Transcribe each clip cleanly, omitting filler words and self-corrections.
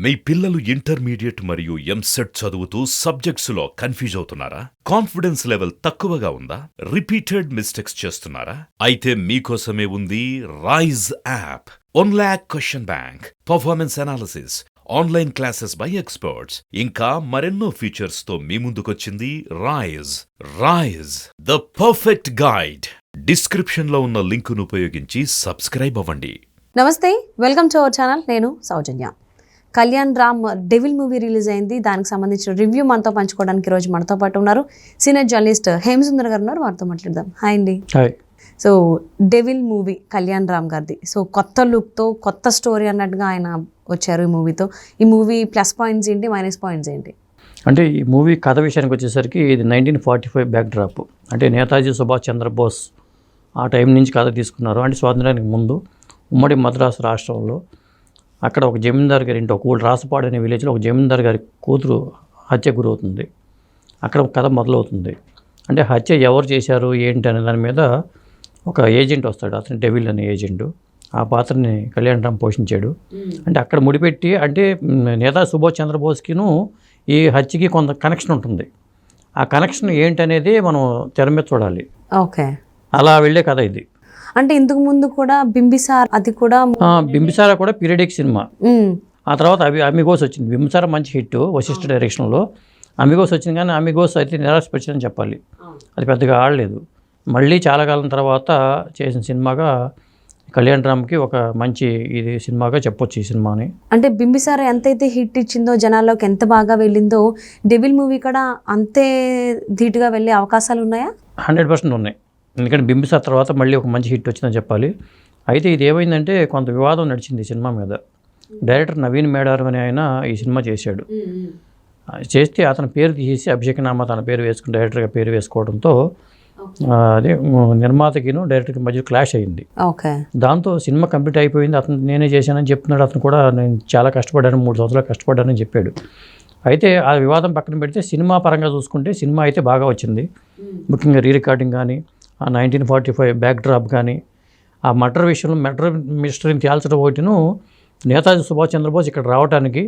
మీ పిల్లలు ఇంటర్మీడియట్ మరియు ఎంసెట్ చదువుతూ సబ్జెక్ట్స్లో కన్ఫ్యూజ్ అవుతున్నారా? కాన్ఫిడెన్స్ లెవెల్ తక్కువగా ఉందా? రిపీటెడ్ మిస్టేక్స్ చేస్తున్నారా? అయితే మీకోసమే ఉంది Rise app. 1 lakh question bank, performance analysis, online classes by experts, ఇంకా మరెన్నో ఫీచర్స్ తో మీ ముందుకొచ్చింది Rise the perfect guide. Description లో ఉన్న లింకును ఉపయోగించి సబ్స్క్రైబ్ అవ్వండి. నమస్తే, వెల్కమ్ టు అవర్ ఛానల్. నేను Soujanya. Kalyan Ram Devil movie release అయింది. దానికి సంబంధించిన రివ్యూ మనతో పంచుకోవడానికి ఈరోజు మనతో పాటు ఉన్నారు సీనియర్ జర్నలిస్ట్ హేమసుందర్ గారు ఉన్నారు. వారితో మాట్లాడదాం. హాయ్ అండి. So devil movie Kalyan Ram గారిది. సో కొత్త లుక్తో కొత్త స్టోరీ అన్నట్టుగా ఆయన వచ్చారు ఈ మూవీతో. ఈ మూవీ ప్లస్ పాయింట్స్ ఏంటి, మైనస్ పాయింట్స్ ఏంటి? అంటే ఈ మూవీ కథ విషయానికి వచ్చేసరికి ఇది 1945 బ్యాక్ డ్రాప్. అంటే నేతాజీ సుభాష్ చంద్రబోస్ ఆ టైం నుంచి కథ తీసుకున్నారు. అంటే స్వాతంత్రానికి ముందు ఉమ్మడి మద్రాసు రాష్ట్రంలో అక్కడ ఒక జమీందార్ గారి ఇంటి, ఒక ఊళ్ళు రాసపాడు అనే విలేజ్లో ఒక జమీందార్ గారి కూతురు హత్య గురవుతుంది. అక్కడ కథ మొదలవుతుంది. అంటే హత్య ఎవరు చేశారు ఏంటి అనే దాని మీద ఒక ఏజెంట్ వస్తాడు. అతను డెవిల్ అనే ఏజెంటు. ఆ పాత్రని కళ్యాణ్ రామ్ పోషించాడు. అంటే అక్కడ ముడిపెట్టి, అంటే నేతాజీ సుభాష్ చంద్రబోస్కిను ఈ హత్యకి కొంత కనెక్షన్ ఉంటుంది. ఆ కనెక్షన్ ఏంటనేది మనం తెర మీద చూడాలి. ఓకే, అలా వెళ్ళే కథ ఇది. అంటే ఇంతకు ముందు కూడా బింబిసార్, అది కూడా బింబిసార కూడా పీరియడిక్ సినిమా. ఆ తర్వాత అమిగోస్ వచ్చింది. బింబిసార మంచి హిట్ వశిష్ఠ డైరెక్షన్లో. అమిగోస్ వచ్చింది, కానీ అమిగోస్ అయితే నిరాశపరిచిందని చెప్పాలి. అది పెద్దగా ఆడలేదు. మళ్ళీ చాలా కాలం తర్వాత చేసిన సినిమాగా కళ్యాణ్ రామ్కి ఒక మంచి ఇది సినిమాగా చెప్పొచ్చు ఈ సినిమాని. అంటే బింబిసార ఎంతైతే హిట్ ఇచ్చిందో, జనాల్లోకి ఎంత బాగా వెళ్ళిందో, డెవిల్ మూవీ కూడా అంతే ధీటుగా వెళ్ళే అవకాశాలు ఉన్నాయా? 100% ఉన్నాయి. ఎందుకంటే బింబిసార్ తర్వాత మళ్ళీ ఒక మంచి హిట్ వచ్చిందని చెప్పాలి. అయితే ఇది ఏమైందంటే కొంత వివాదం నడిచింది ఈ సినిమా మీద. డైరెక్టర్ నవీన్ మేడారం అనే ఆయన ఈ సినిమా చేశాడు. చేస్తే అతని పేరు తీసేసి అభిషేకనామా తన పేరు వేసుకుని డైరెక్టర్గా పేరు వేసుకోవడంతో అదే నిర్మాతకిను డైరెక్టర్కి మధ్య క్లాష్ అయింది. ఓకే, దాంతో సినిమా కంప్లీట్ అయిపోయింది. అతను నేనే చేశానని చెప్తున్నాడు. అతను కూడా నేను చాలా కష్టపడ్డాను, 3 సంవత్సరాలు కష్టపడ్డానని చెప్పాడు. అయితే ఆ వివాదం పక్కన పెడితే సినిమా పరంగా చూసుకుంటే సినిమా అయితే బాగా వచ్చింది. ముఖ్యంగా రీ రికార్డింగ్ కానీ, ఆ 1945 బ్యాక్ డ్రాప్ కానీ, ఆ మర్డర్ విషయంలో మర్డర్ మిస్టరీని తేల్చడం ఒకటిను, నేతాజీ సుభాష్ చంద్రబోస్ ఇక్కడ రావడానికి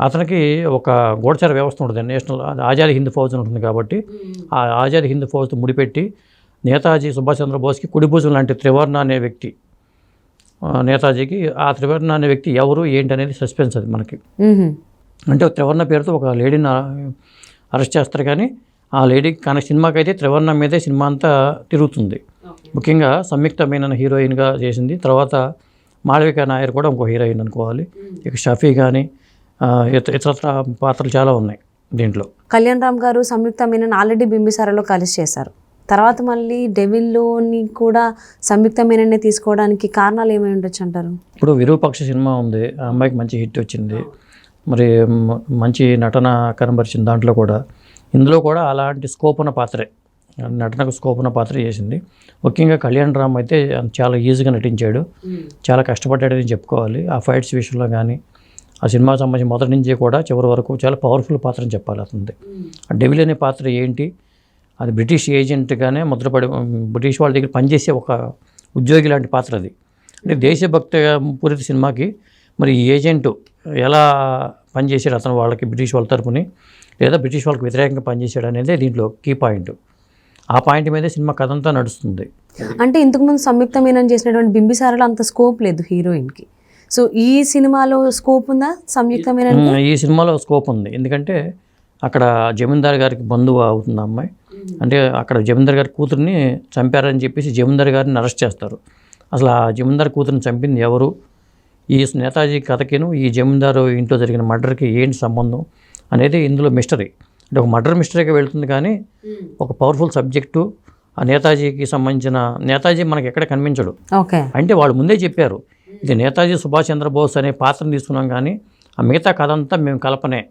అతనికి ఒక గూఢచార వ్యవస్థ ఉంటుంది. నేషనల్ ఆజాదీ హింద్ ఫౌజ్ ఉంటుంది కాబట్టి ఆ ఆజాదీ హింద్ ఫౌజ్తో ముడిపెట్టి నేతాజీ సుభాష్ చంద్రబోస్కి కుడిభుజం లాంటి త్రివర్ణ అనే వ్యక్తి నేతాజీకి, ఆ త్రివర్ణ అనే వ్యక్తి ఎవరు ఏంటి అనేది సస్పెన్స్ అది మనకి. అంటే త్రివర్ణ పేరుతో ఒక లేడీని అరెస్ట్ చేస్తారు, కానీ ఆ లేడీకి సినిమాకి అయితే త్రివర్ణ మీదే సినిమా అంతా తిరుగుతుంది. ముఖ్యంగా సంయుక్త మీనన్ హీరోయిన్గా చేసింది. తర్వాత మాళవిక నాయర్ కూడా ఇంకో హీరోయిన్ అనుకోవాలి. ఇక షఫీ కానీ ఇతరత్ర పాత్రలు చాలా ఉన్నాయి దీంట్లో. కళ్యాణ్ రామ్ గారు సంయుక్త మీనన్ ఆల్రెడీ బింబిసారలో కలిసి చేశారు. తర్వాత మళ్ళీ డెవిల్లోని కూడా సంయుక్త మీనన్నే తీసుకోవడానికి కారణాలు ఏమై ఉండొచ్చు అంటారు? ఇప్పుడు విరూపాక్ష సినిమా ఉంది, ఆ అమ్మాయికి మంచి హిట్ వచ్చింది. మరి మంచి నటన కనబరిచింది దాంట్లో కూడా. ఇందులో కూడా అలాంటి స్కోప్ ఉన్న పాత్రే, నటనకు స్కోప్ ఉన్న పాత్ర చేసింది. ముఖ్యంగా కళ్యాణ్ రామ్ అయితే చాలా ఈజీగా నటించాడు, చాలా కష్టపడ్డాడని చెప్పుకోవాలి. ఆ ఫైట్స్ విషయంలో కానీ, ఆ సినిమాకి సంబంధించి మొదటి నుంచి కూడా చివరి వరకు చాలా పవర్ఫుల్ పాత్ర అని చెప్పాలి అతనిది. ఆ డెవిల్ అనే పాత్ర ఏంటి, అది బ్రిటిష్ ఏజెంట్గానే ముద్రపడి బ్రిటిష్ వాళ్ళ దగ్గర పనిచేసే ఒక ఉద్యోగి లాంటి పాత్ర అది. అంటే దేశభక్తి పూరిత సినిమాకి మరి ఈ ఏజెంటు ఎలా పనిచేసాడు అతను వాళ్ళకి, బ్రిటిష్ వాళ్ళ తరపుని, లేదా బ్రిటిష్ వాళ్ళకి వ్యతిరేకంగా పనిచేశాడు అనేది దీంట్లో కీ పాయింట్. ఆ పాయింట్ మీదే సినిమా కథ అంతా నడుస్తుంది. అంటే ఇంతకుముందు సంయుక్త మీనన్ చేసినటువంటి బింబిసారలో అంత స్కోప్ లేదు హీరోయిన్కి. సో ఈ సినిమాలో స్కోప్ ఉందా సంయుక్త మీనన్? ఈ సినిమాలో స్కోప్ ఉంది. ఎందుకంటే అక్కడ జమీందార్ గారికి బంధువు అవుతుంది అమ్మాయి. అంటే అక్కడ జమీందార్ గారి కూతురిని చంపారని చెప్పేసి జమీందార్ గారిని అరెస్ట్ చేస్తారు. అసలు ఆ జమీందార్ కూతురిని చంపింది ఎవరు, ఈ నేతాజీ కథకిను ఈ జమీందారు ఇంట్లో జరిగిన మర్డర్కి ఏంటి సంబంధం అనేది ఇందులో మిస్టరీ. అంటే ఒక మర్డర్ మిస్టరీగా వెళ్తుంది, కానీ ఒక పవర్ఫుల్ సబ్జెక్టు. ఆ నేతాజీకి సంబంధించిన నేతాజీ మనకి ఎక్కడ కనిపించడు. ఓకే, అంటే వాళ్ళు ముందే చెప్పారు ఇది నేతాజీ సుభాష్ చంద్రబోస్ అనే పాత్రను తీసుకున్నాం, కానీ ఆ మిగతా కథ అంతా మేము కల్పనే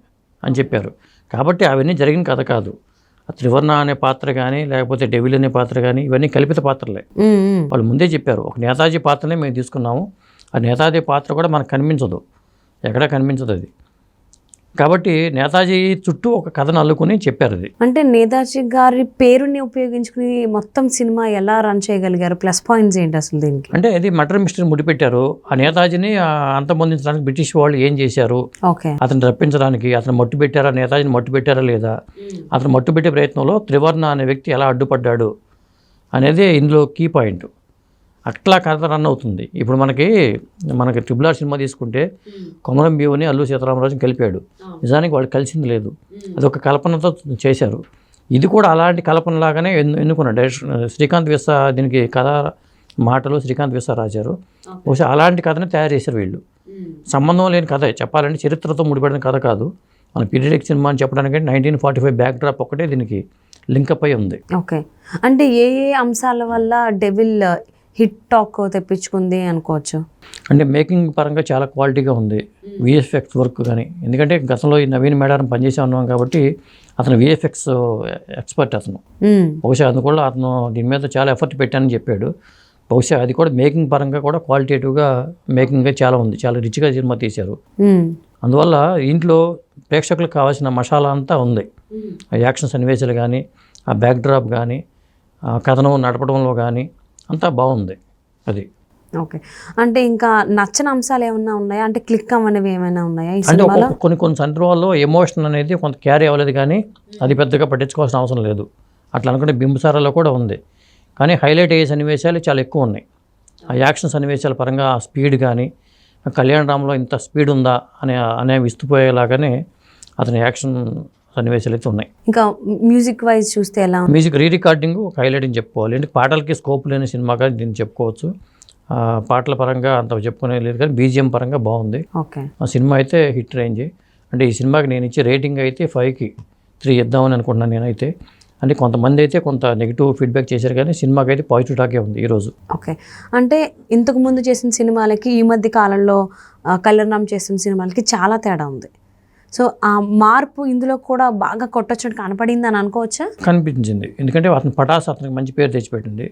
అని చెప్పారు. కాబట్టి అవన్నీ జరిగిన కథ కాదు. ఆ త్రివర్ణ అనే పాత్ర కానీ, లేకపోతే డెవిల్ అనే పాత్ర కానీ, ఇవన్నీ కల్పిత పాత్రలే. వాళ్ళు ముందే చెప్పారు ఒక నేతాజీ పాత్రనే మేము తీసుకున్నాము. ఆ నేతాజీ పాత్ర కూడా మనకు కనిపించదు, ఎక్కడా కనిపించదు అది. కాబట్టి నేతాజీ చుట్టూ ఒక కథను అల్లుకుని చెప్పారు అది. అంటే నేతాజీ గారి పేరుని ఉపయోగించుకుని మొత్తం సినిమా ఎలా రన్ చేయగలిగారు? ప్లస్ పాయింట్స్ ఏంటి అసలు దీనికి? అంటే అది మర్డర్ మిస్టరీ ముడిపెట్టారు. ఆ నేతాజీని అంతమొందించడానికి బ్రిటిష్ వాళ్ళు ఏం చేశారు, ఓకే, అతను రప్పించడానికి అతను మట్టు పెట్టారా, నేతాజీని మట్టు పెట్టారా లేదా, అతను మట్టు పెట్టే ప్రయత్నంలో త్రివర్ణ అనే వ్యక్తి ఎలా అడ్డుపడ్డాడు అనేది ఇందులో కీ పాయింట్. అట్లా కథ రన్ అవుతుంది. ఇప్పుడు మనకి RRR సినిమా తీసుకుంటే కొమరం భీముని అల్లు సీతారామరాజుని కలిపాడు. నిజానికి వాళ్ళు కలిసింది లేదు, అదొక కల్పనతో చేశారు. ఇది కూడా అలాంటి కల్పనలాగానే ఎన్నుకున్నాడు డైరెక్టర్ శ్రీకాంత్ విసా. దీనికి కథ మాటలు శ్రీకాంత్ విసా రాశారు. బహుశా అలాంటి కథని తయారు చేశారు వీళ్ళు. సంబంధం లేని కథ, చెప్పాలంటే చరిత్రతో ముడిపడిన కథ కాదు. మన పీరియడిక్ సినిమా అని చెప్పడానికి 1945 బ్యాక్ డ్రాప్ ఒకటే దీనికి లింకప్ అయి ఉంది. ఓకే, అంటే ఏ అంశాల వల్ల డెవిల్ హిట్ టాక్ తెప్పించుకుంది అనుకోవచ్చు? అంటే మేకింగ్ పరంగా చాలా క్వాలిటీగా ఉంది. విఎఫ్ఎక్స్ వర్క్ కానీ, ఎందుకంటే గతంలో ఈ నవీన్ మేడారం పనిచేసే ఉన్నాం కాబట్టి అతను విఎఫ్ఎక్స్ ఎక్స్పర్ట్ అతను. బహుశా అందువల్ల అతను దీని మీద చాలా ఎఫర్ట్ పెట్టానని చెప్పాడు. బహుశా అది కూడా మేకింగ్ పరంగా కూడా క్వాలిటేటివ్గా మేకింగ్ చాలా ఉంది, చాలా రిచ్గా సినిమా తీశారు. అందువల్ల ఇంట్లో ప్రేక్షకులకు కావాల్సిన మసాలా అంతా ఉంది. ఆ యాక్షన్ సన్నివేశాలు కానీ, ఆ బ్యాక్ డ్రాప్ కానీ, ఆ కథనం నడపడంలో కానీ అంతా బాగుంది అది. ఓకే, అంటే ఇంకా నచ్చని అంశాలు ఏమైనా ఉన్నాయా? అంటే క్లిక్ అవ్వనివి ఏమైనా ఉన్నాయా ఈ అంటే సినిమాలో? కొన్ని సందర్భాల్లో ఎమోషన్ అనేది కొంత క్యారీ అవ్వలేదు, కానీ అది పెద్దగా పట్టించుకోవాల్సిన అవసరం లేదు. అట్లా అనుకుంటే బింబసారాలో కూడా ఉంది, కానీ హైలైట్ అయ్యే సన్నివేశాలు చాలా ఎక్కువ ఉన్నాయి. ఆ యాక్షన్ సన్నివేశాల పరంగా ఆ స్పీడ్ కానీ, కళ్యాణరామ్లో ఇంత స్పీడ్ ఉందా అనే విస్తుపోయేలాగానే అతని యాక్షన్ సన్నివేశాలు అయితే ఉన్నాయి. ఇంకా మ్యూజిక్ వైజ్ చూస్తే ఎలా? మ్యూజిక్ రికార్డింగ్ ఒక హైలైట్ అని చెప్పుకోవాలి. అంటే పాటలకి స్కోప్ లేని సినిమాగా దీన్ని చెప్పుకోవచ్చు. పాటల పరంగా అంత చెప్పుకునే లేదు, కానీ బీజిఎం పరంగా బాగుంది. ఓకే, ఆ సినిమా అయితే హిట్ రేంజ్. అంటే ఈ సినిమాకి నేను ఇచ్చే రేటింగ్ అయితే 5కి 3 ఇద్దామని అనుకుంటున్నాను నేనైతే. అంటే కొంతమంది అయితే కొంత నెగిటివ్ ఫీడ్బ్యాక్ చేశారు, కానీ సినిమాకి అయితే పాజిటివ్ టాకే ఉంది ఈరోజు. ఓకే, అంటే ఇంతకు ముందు చేసిన సినిమాలకి ఈ మధ్య కాలంలో కళ్యాణరామ్ చేసిన సినిమాలకి చాలా తేడా ఉంది. సో ఆ మార్పు ఇందులో కూడా బాగా కొట్టొచ్చినట్టు కనపడింది అని అనుకోవచ్చా? కనిపించింది, ఎందుకంటే అతని పటాస్ అతనికి మంచి పేరు తెచ్చిపెట్టింది.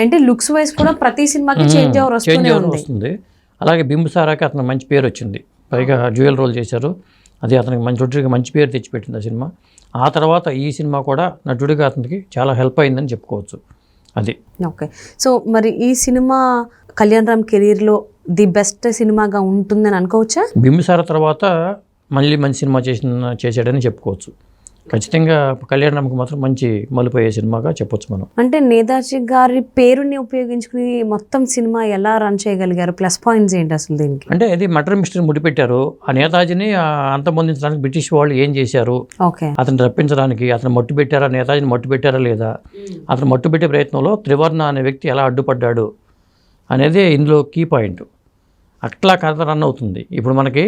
అంటే లుక్స్ వైజ్ కూడా ప్రతి సినిమాకి చేంజ్ ఓవర్ వస్తుంది. అలాగే బింబసారాకి అతనికి మంచి పేరు వచ్చింది, పైగా డ్యూయల్ రోల్ చేశారు. అది అతనికి నటుడికి మంచి పేరు తెచ్చిపెట్టింది ఆ సినిమా. ఆ తర్వాత ఈ సినిమా కూడా నటుడిగా అతనికి చాలా హెల్ప్ అయిందని చెప్పుకోవచ్చు అది. ఓకే, సో మరి ఈ సినిమా కళ్యాణరామ్ కెరీర్లో ది బెస్ట్ సినిమాగా ఉంటుందని అనుకోవచ్చా? బింబసార తర్వాత మళ్ళీ మంచి సినిమా చేశాడని చెప్పుకోవచ్చు. ఖచ్చితంగా కళ్యాణరామ్కి మాత్రం మంచి మలుపు అయ్యే సినిమాగా చెప్పొచ్చు మనం. అంటే నేతాజీ గారి పేరుని ఉపయోగించుకుని మొత్తం సినిమా ఎలా రన్ చేయగలిగారు? ప్లస్ పాయింట్స్ ఏంటి అసలు దీనికి? అంటే అది మర్డర్ మిస్టరీ ముడిపెట్టారు. ఆ నేతాజీని అంతమొందించడానికి బ్రిటిష్ వాళ్ళు ఏం చేశారు, ఓకే, అతను రప్పించడానికి అతను మట్టు పెట్టారా, నేతాజీని మట్టు పెట్టారా లేదా, అతను మట్టు పెట్టే ప్రయత్నంలో త్రివర్ణ అనే వ్యక్తి ఎలా అడ్డుపడ్డాడు అనేది ఇందులో కీ పాయింట్. అట్లా కథ రన్ అవుతుంది. ఇప్పుడు మనకి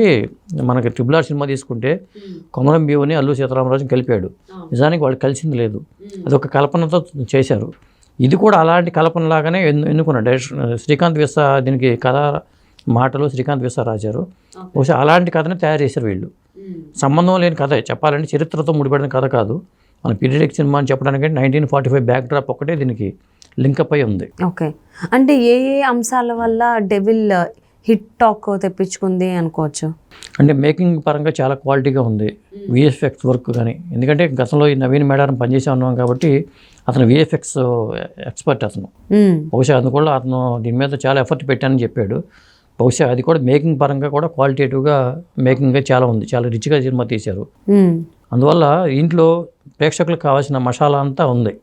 RRR సినిమా తీసుకుంటే కొమరం భీముని అల్లు సీతారామరాజుని కలిపాడు. నిజానికి వాళ్ళు కలిసింది లేదు, అదొక కల్పనతో చేశారు. ఇది కూడా అలాంటి కల్పనలాగానే ఎన్నుకున్నాడు డైరెక్టర్ శ్రీకాంత్ విసా. దీనికి కథ మాటలు శ్రీకాంత్ విసా రాశారు. బహుశా అలాంటి కథని తయారు చేశారు వీళ్ళు. సంబంధం లేని కథ, చెప్పాలంటే చరిత్రతో ముడిపడిన కథ కాదు. మన పీరియడిక్ సినిమా అని చెప్పడానికి 1945 బ్యాక్ డ్రాప్ ఒకటే దీనికి లింకప్ అయి ఉంది. ఓకే, అంటే ఏ అంశాల వల్ల డెవిల్ హిట్ టాక్ తెప్పించుకుంది అనుకోవచ్చు? అంటే మేకింగ్ పరంగా చాలా క్వాలిటీగా ఉంది. విఎఫ్ఎక్స్ వర్క్ కానీ, ఎందుకంటే గతంలో ఈ నవీన్ మేడారం పనిచేసే ఉన్నాం కాబట్టి అతను విఎఫ్ఎక్స్ ఎక్స్పర్ట్ అతను. బహుశా అందువల్ల అతను దీని మీద చాలా ఎఫర్ట్ పెట్టానని చెప్పాడు. బహుశా అది కూడా మేకింగ్ పరంగా కూడా క్వాలిటేటివ్గా మేకింగ్ చాలా ఉంది, చాలా రిచ్గా సినిమా తీశారు. అందువల్ల ఇంట్లో ప్రేక్షకులకు కావాల్సిన మసాలా అంతా ఉంది.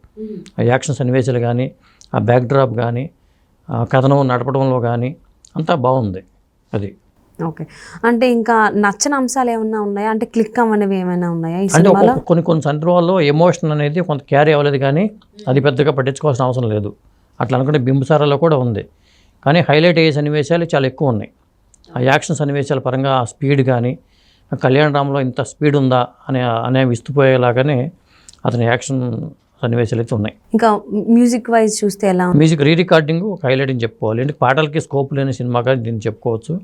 ఆ యాక్షన్ సన్నివేశాలు కానీ, ఆ బ్యాక్ డ్రాప్ కానీ, ఆ కథనం నడపడంలో కానీ అంతా బాగుంది అది. ఓకే, అంటే ఇంకా నచ్చని అంశాలు ఏమైనా ఉన్నాయా? అంటే క్లిక్ అవ్వనివి ఏమైనా ఉన్నాయా ఈ అంటే సినిమాలో? కొన్ని సందర్భాల్లో ఎమోషన్ అనేది కొంత క్యారీ అవ్వలేదు, కానీ అది పెద్దగా పట్టించుకోవాల్సిన అవసరం లేదు. అట్లా అనుకుంటే బింబసారాలో కూడా ఉంది, కానీ హైలైట్ అయ్యే సన్నివేశాలు చాలా ఎక్కువ ఉన్నాయి. ఆ యాక్షన్ సన్నివేశాల పరంగా ఆ స్పీడ్ కానీ, కళ్యాణరామ్లో ఇంత స్పీడ్ ఉందా అనే విస్తుపోయేలాగానే అతని యాక్షన్ సన్నివేశాలు అయితే ఉన్నాయి. ఇంకా మ్యూజిక్ వైజ్ చూస్తే ఎలా? మ్యూజిక్ రికార్డింగ్ ఒక హైలైట్ అని చెప్పుకోవాలి. అంటే పాటలకి స్కోప్ లేని సినిమాగా దీన్ని చెప్పుకోవచ్చు.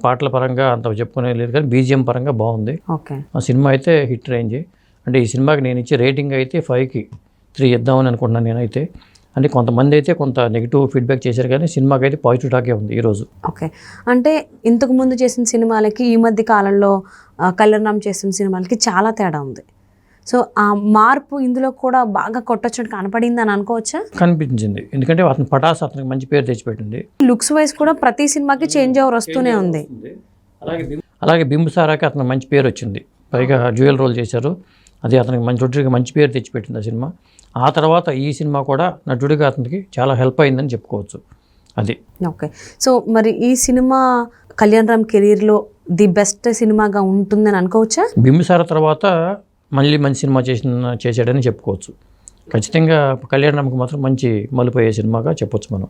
పాటల పరంగా అంత చెప్పుకునే లేదు, కానీ బీజిఎం పరంగా బాగుంది. ఓకే, ఆ సినిమా అయితే హిట్ రేంజ్. అంటే ఈ సినిమాకి నేను ఇచ్చే రేటింగ్ అయితే 5కి 3 ఇద్దామని అనుకుంటున్నాను నేనైతే. అంటే కొంతమంది అయితే కొంత నెగిటివ్ ఫీడ్బ్యాక్ చేశారు, కానీ సినిమాకి అయితే పాజిటివ్ టాకే ఉంది ఈరోజు. ఓకే. అంటే ఇంతకు ముందు చేసిన సినిమాలకి ఈ మధ్య కాలంలో కళ్యాణ్ రామ్ చేసిన సినిమాలకి చాలా తేడా ఉంది. సో ఆ మార్పు ఇందులో కూడా బాగా కొట్టొచ్చినట్టు కనపడింది అని అనుకోవచ్చా? కనిపించింది, ఎందుకంటే అతను పటాస్ అతనికి మంచి పేరు తెచ్చిపెట్టింది. లుక్స్ వైజ్ కూడా ప్రతి సినిమాకి చేంజ్ ఓవర్ వస్తూనే ఉంది. అలాగే బింబిసారాకి అతనికి మంచి పేరు వచ్చింది, పైగా డ్యూయల్ రోల్ చేశారు, అది అతనికి నటుడికి మంచి పేరు తెచ్చిపెట్టింది ఆ సినిమా. ఆ తర్వాత ఈ సినిమా కూడా నటుడిగా అతనికి చాలా హెల్ప్ అయిందని చెప్పుకోవచ్చు. అది ఓకే. సో మరి ఈ సినిమా కళ్యాణ్ రామ్ కెరీర్లో ది బెస్ట్ సినిమాగా ఉంటుందని అనుకోవచ్చా? బింబిసార తర్వాత మళ్ళీ మంచి సినిమా చేశాడని చెప్పుకోవచ్చు. ఖచ్చితంగా కళ్యాణ్ రామ్కి మాత్రం మంచి మలుపు అయ్యే సినిమాగా చెప్పొచ్చు మనం.